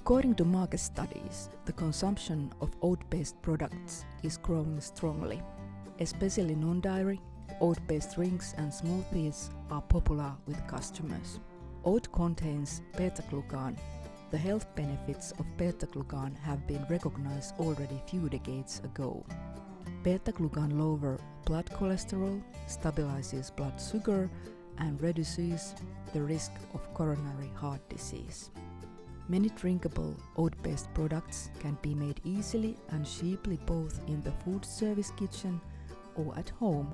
According to market studies, the consumption of oat-based products is growing strongly. Especially non-dairy, oat-based drinks and smoothies are popular with customers. Oat contains beta-glucan. The health benefits of beta-glucan have been recognized already few decades ago. Beta-glucan lowers blood cholesterol, stabilizes blood sugar, and reduces the risk of coronary heart disease. Many drinkable oat-based products can be made easily and cheaply both in the food service kitchen or at home.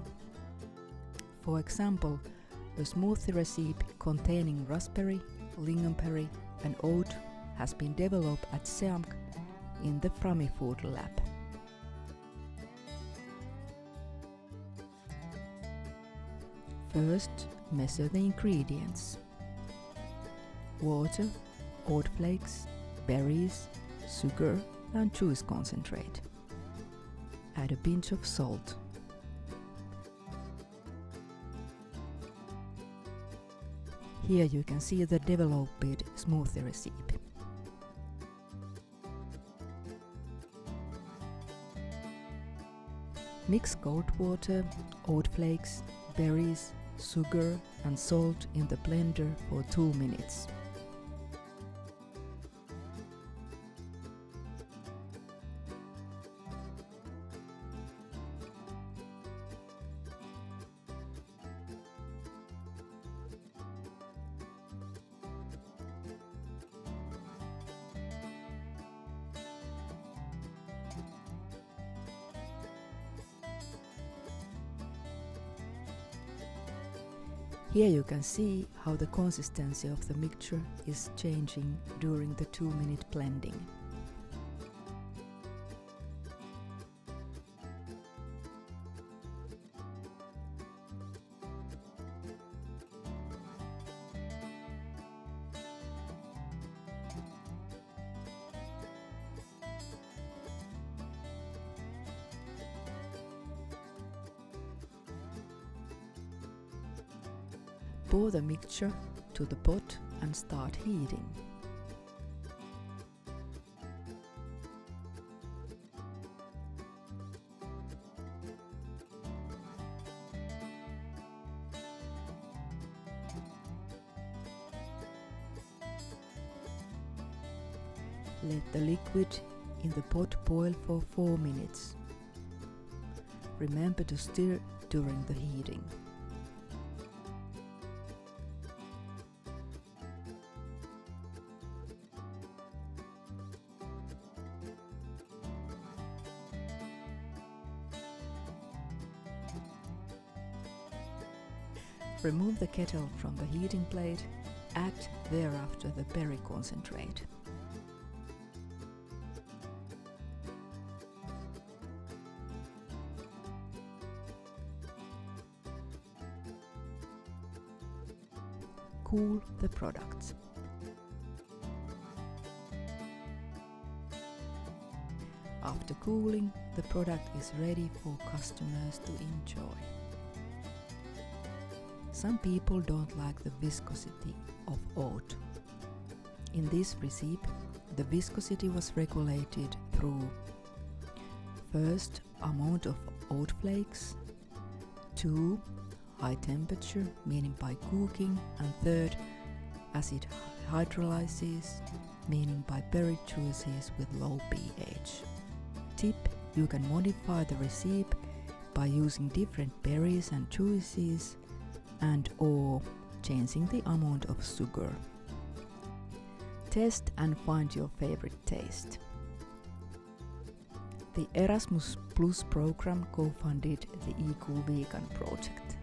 For example, a smoothie recipe containing raspberry, lingonberry and oat has been developed at SEAMK in the Framifood lab. First, measure the ingredients. Water, oat flakes, berries, sugar and juice concentrate. Add a pinch of salt. Here you can see the developed smoothie recipe. Mix cold water, oat flakes, berries, sugar and salt in the blender for 2 minutes. Here you can see how the consistency of the mixture is changing during the 2-minute blending. Pour the mixture to the pot and start heating. Let the liquid in the pot boil for 4 minutes. Remember to stir during the heating. Remove the kettle from the heating plate, add thereafter the berry concentrate. Cool the products. After cooling, the product is ready for customers to enjoy. Some people don't like the viscosity of oat. In this recipe, the viscosity was regulated through first, amount of oat flakes, 2, high temperature, meaning by cooking, and third, acid hydrolysis, meaning by berry juices with low pH. Tip: you can modify the recipe by using different berries and juices and or changing the amount of sugar. Test and find your favorite taste. The Erasmus Plus program co-funded the eCool Vegan project.